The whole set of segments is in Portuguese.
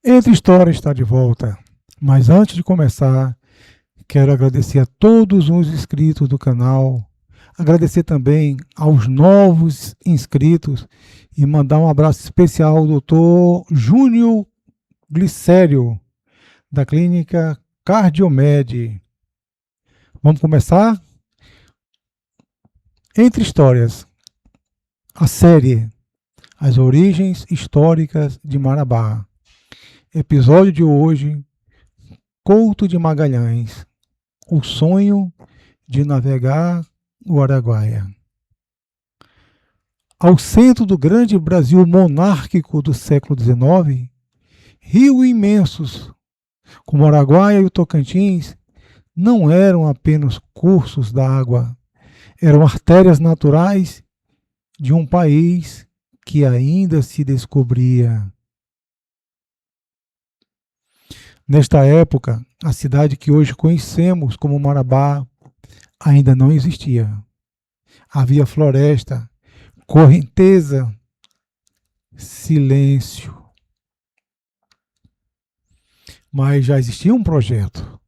Entre História está de volta, mas antes de começar, quero agradecer a todos os inscritos do canal, agradecer também aos novos inscritos e mandar um abraço especial ao Dr. Júnior Glicério, da clínica Cardiomed. Vamos começar? Entre Histórias, a série As Origens Históricas de Marabá. Episódio de hoje, Couto de Magalhães, o sonho de navegar o Araguaia. Ao centro do grande Brasil monárquico do século XIX, rios imensos, como o Araguaia e o Tocantins, não eram apenas cursos d'água, eram artérias naturais de um país que ainda se descobria. Nesta época, a cidade que hoje conhecemos como Marabá ainda não existia. Havia floresta, correnteza, silêncio. Mas já existia um projeto: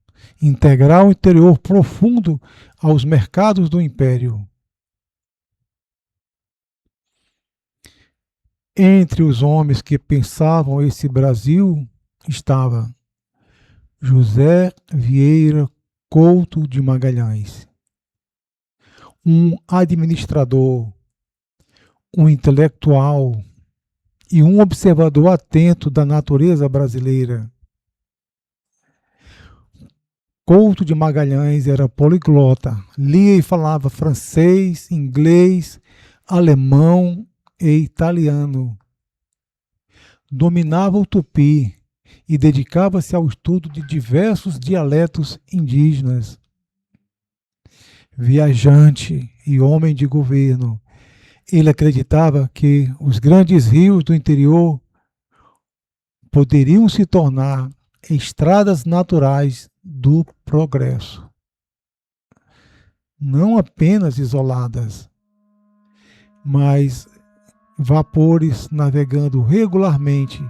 integrar o interior profundo aos mercados do império. Entre os homens que pensavam esse Brasil estava José Vieira Couto de Magalhães, um administrador, um intelectual e um observador atento da natureza brasileira. Couto de Magalhães era poliglota, lia e falava francês, inglês, alemão e italiano. Dominava o tupi e dedicava-se ao estudo de diversos dialetos indígenas. Viajante e homem de governo, ele acreditava que os grandes rios do interior poderiam se tornar estradas naturais do progresso, não apenas isoladas, mas vapores navegando regularmente,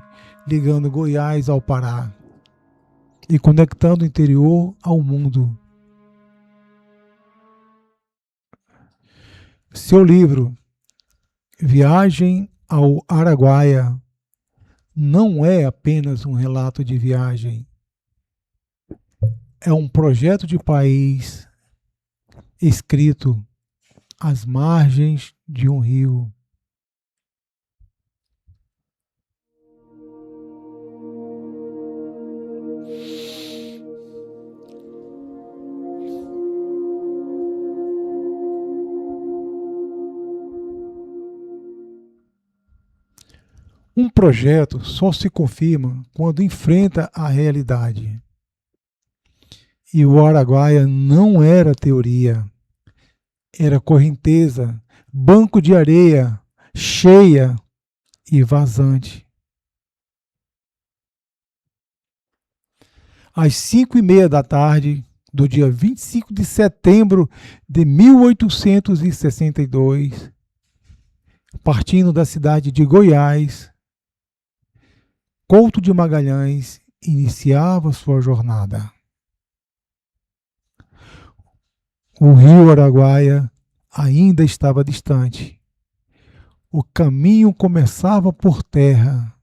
ligando Goiás ao Pará e conectando o interior ao mundo. Seu livro, Viagem ao Araguaia, não é apenas um relato de viagem, é um projeto de país escrito às margens de um rio. Um projeto só se confirma quando enfrenta a realidade. E o Araguaia não era teoria, era correnteza, banco de areia, cheia e vazante. Às 5h30 da tarde do dia 25 de setembro de 1862, partindo da cidade de Goiás, Couto de Magalhães iniciava sua jornada. O rio Araguaia ainda estava distante. O caminho começava por terra.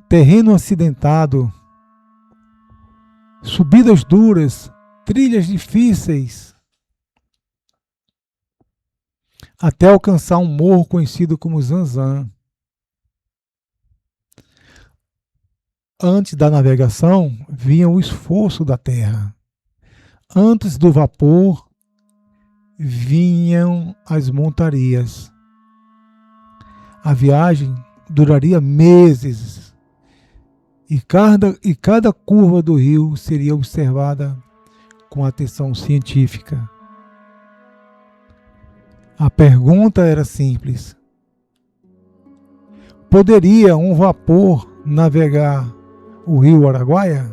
Terreno acidentado, subidas duras, trilhas difíceis, até alcançar um morro conhecido como Zanzan. Antes da navegação, vinha o esforço da terra. Antes do vapor, vinham as montarias. A viagem duraria meses e cada curva do rio seria observada com atenção científica. A pergunta era simples: poderia um vapor navegar o rio Araguaia?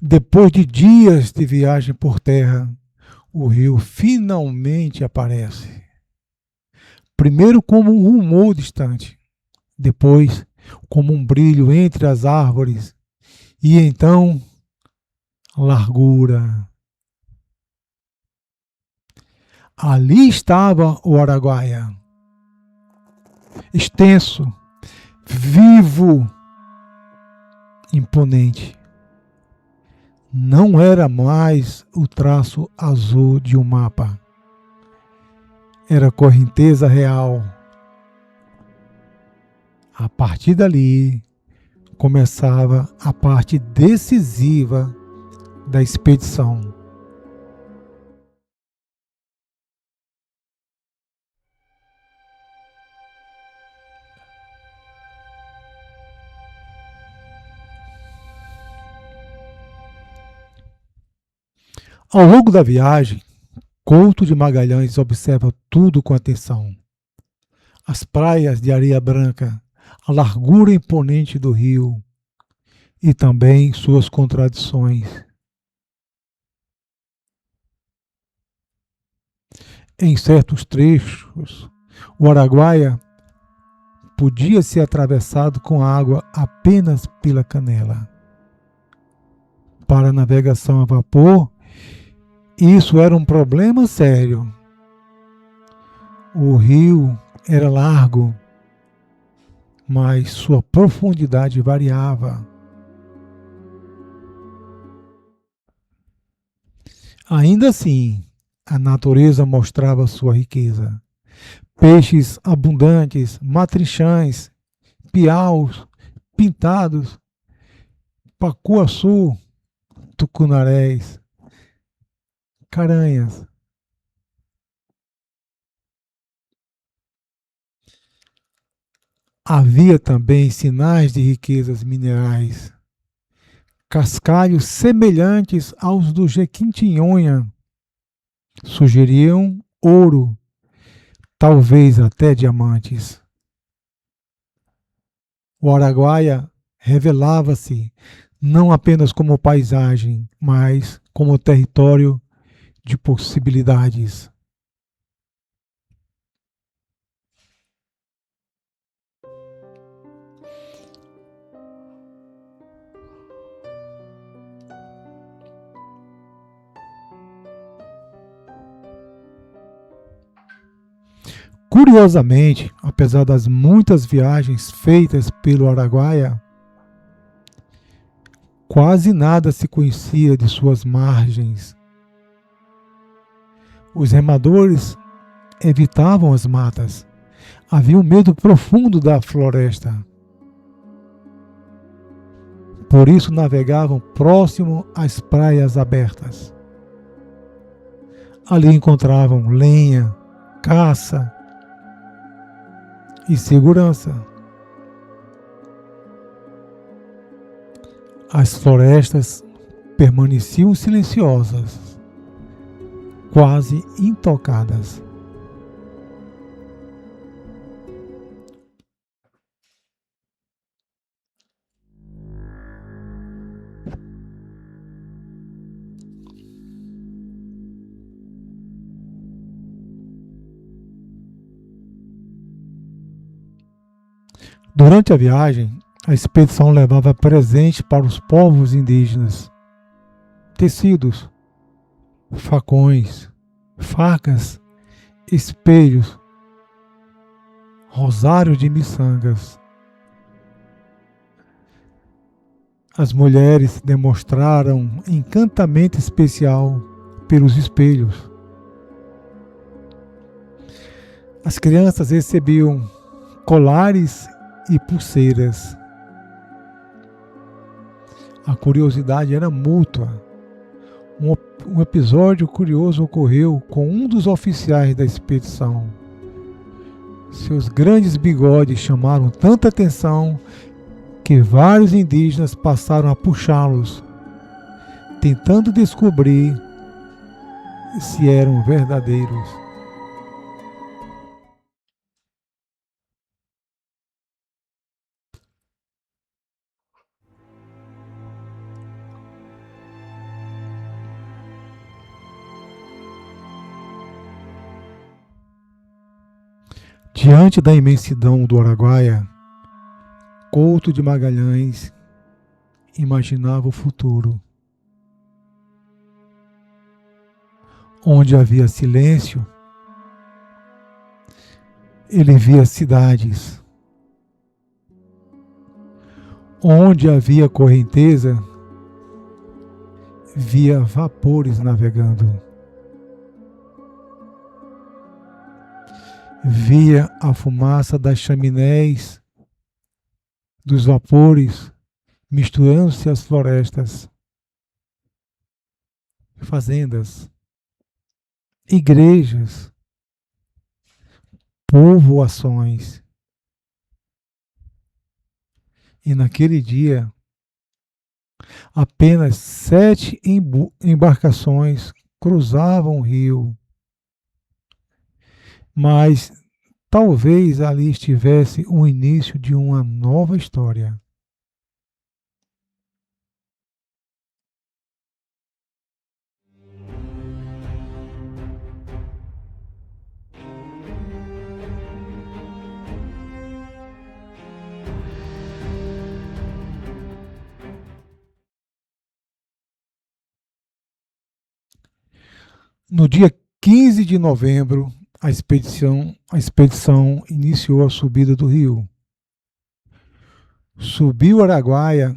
Depois de dias de viagem por terra, o rio finalmente aparece. Primeiro como um rumor distante, depois como um brilho entre as árvores, e então largura. Ali estava o Araguaia, extenso, vivo, imponente. Não era mais o traço azul de um mapa. Era correnteza real. A partir dali começava a parte decisiva da expedição. Ao longo da viagem, Couto de Magalhães observa tudo com atenção. As praias de areia branca, a largura imponente do rio e também suas contradições. Em certos trechos, o Araguaia podia ser atravessado com água apenas pela canela. Para a navegação a vapor, isso era um problema sério. O rio era largo, mas sua profundidade variava. Ainda assim, a natureza mostrava sua riqueza. Peixes abundantes, matrinchãs, piaus, pintados, pacuaçu, tucunarés, caranhas. Havia também sinais de riquezas minerais, cascalhos semelhantes aos do Jequitinhonha, sugeriam ouro, talvez até diamantes. O Araguaia revelava-se não apenas como paisagem, mas como território de possibilidades. Curiosamente, apesar das muitas viagens feitas pelo Araguaia, quase nada se conhecia de suas margens. Os remadores evitavam as matas. Havia um medo profundo da floresta. Por isso navegavam próximo às praias abertas. Ali encontravam lenha, caça e segurança. As florestas permaneciam silenciosas, quase intocadas. Durante a viagem, a expedição levava presentes para os povos indígenas: tecidos, facões, facas, espelhos, rosário de miçangas. As mulheres demonstraram encantamento especial pelos espelhos. As crianças recebiam colares e pulseiras. A curiosidade era mútua. Um episódio curioso ocorreu com um dos oficiais da expedição. Seus grandes bigodes chamaram tanta atenção que vários indígenas passaram a puxá-los, tentando descobrir se eram verdadeiros. Diante da imensidão do Araguaia, Couto de Magalhães imaginava o futuro, onde havia silêncio. Ele via cidades. Onde havia correnteza, via vapores navegando. Via a fumaça das chaminés, dos vapores, misturando-se às florestas, fazendas, igrejas, povoações. E naquele dia, apenas 7 embarcações cruzavam o rio. Mas talvez ali estivesse o início de uma nova história. No dia 15 de novembro, a expedição iniciou a subida do rio. Subir o Araguaia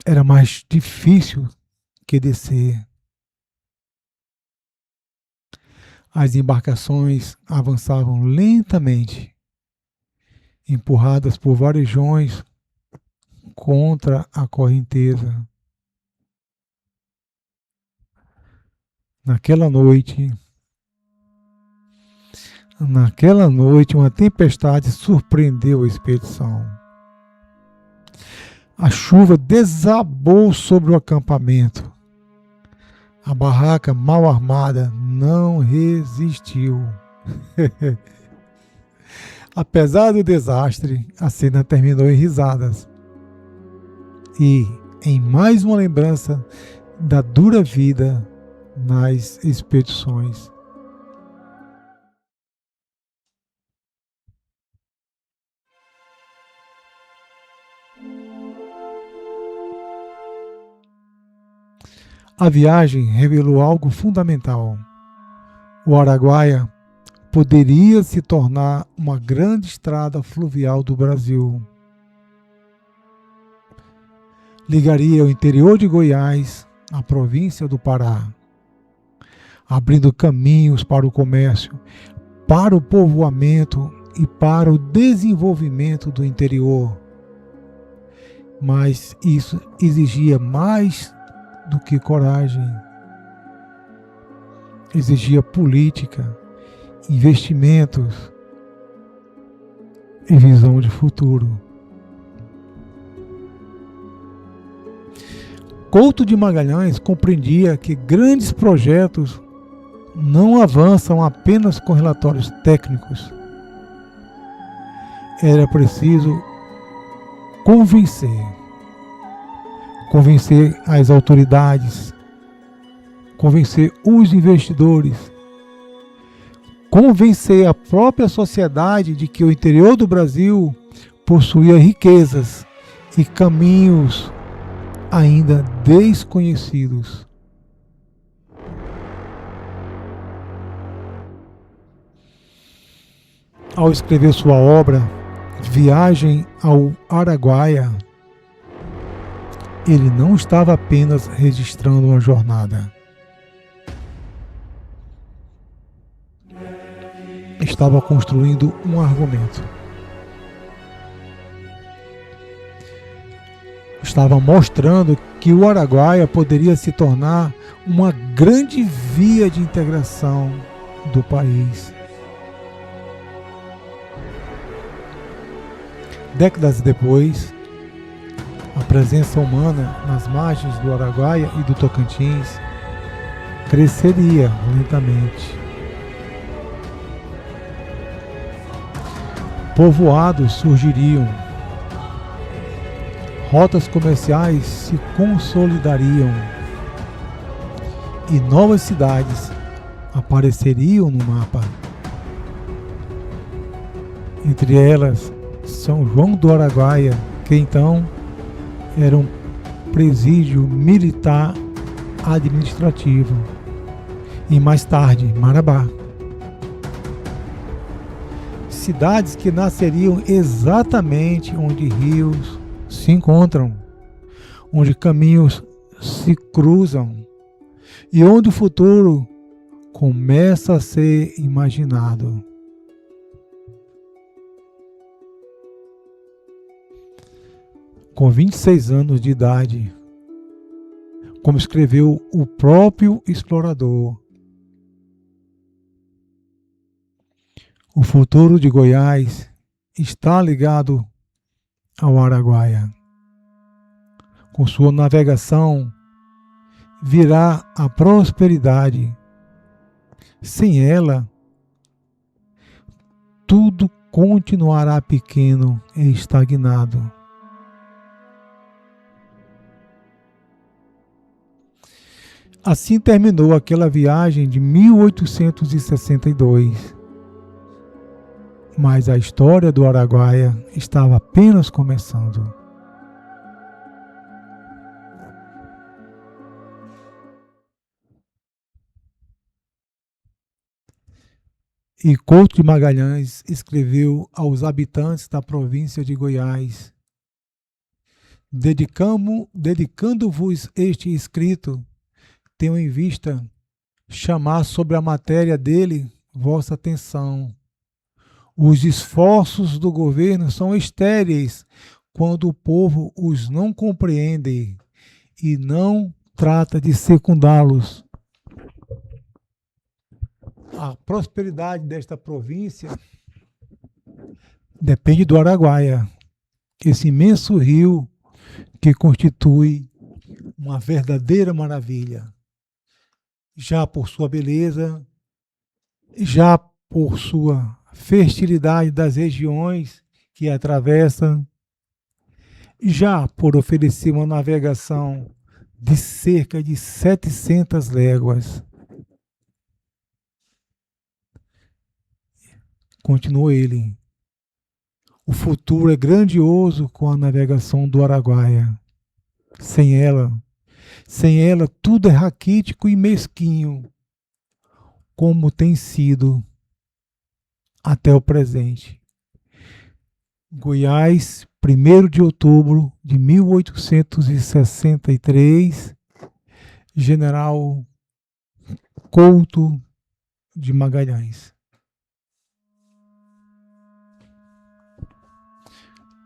era mais difícil que descer. As embarcações avançavam lentamente, empurradas por varejões contra a correnteza. Naquela noite, uma tempestade surpreendeu a expedição. A chuva desabou sobre o acampamento. A barraca mal armada não resistiu. Apesar do desastre, a cena terminou em risadas. E em mais uma lembrança da dura vida nas expedições. A viagem revelou algo fundamental. O Araguaia poderia se tornar uma grande estrada fluvial do Brasil. Ligaria o interior de Goiás à província do Pará, abrindo caminhos para o comércio, para o povoamento e para o desenvolvimento do interior. Mas isso exigia mais do que coragem. Exigia política, investimentos e visão de futuro. Couto de Magalhães compreendia que grandes projetos não avançam apenas com relatórios técnicos. Era preciso convencer as autoridades, convencer os investidores, convencer a própria sociedade de que o interior do Brasil possuía riquezas e caminhos ainda desconhecidos. Ao escrever sua obra Viagem ao Araguaia, ele não estava apenas registrando uma jornada. Estava construindo um argumento. Estava mostrando que o Araguaia poderia se tornar uma grande via de integração do país. Décadas depois, a presença humana nas margens do Araguaia e do Tocantins cresceria lentamente. Povoados surgiriam, rotas comerciais se consolidariam e novas cidades apareceriam no mapa. entre elas São João do Araguaia, que então era um presídio militar administrativo, e mais tarde Marabá. Cidades que nasceriam exatamente onde rios se encontram, onde caminhos se cruzam e onde o futuro começa a ser imaginado. Com 26 anos de idade, como escreveu o próprio explorador, o futuro de Goiás está ligado ao Araguaia. Com sua navegação virá a prosperidade. Sem ela, tudo continuará pequeno e estagnado. Assim terminou aquela viagem de 1862. Mas a história do Araguaia estava apenas começando. E Couto de Magalhães escreveu aos habitantes da província de Goiás: dedicando-vos este escrito, tenho em vista chamar sobre a matéria dele vossa atenção. Os esforços do governo são estéreis quando o povo os não compreende e não trata de secundá-los. A prosperidade desta província depende do Araguaia, esse imenso rio que constitui uma verdadeira maravilha, já por sua beleza, já por sua fertilidade das regiões que atravessa, já por oferecer uma navegação de cerca de 700 léguas. Continua ele: o futuro é grandioso com a navegação do Araguaia. Sem ela tudo é raquítico e mesquinho, como tem sido até o presente. Goiás, 1º de outubro de 1863, General Couto de Magalhães.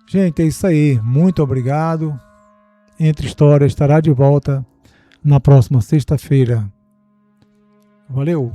Gente, é isso aí. Muito obrigado. Entre Histórias estará de volta na próxima sexta-feira. Valeu!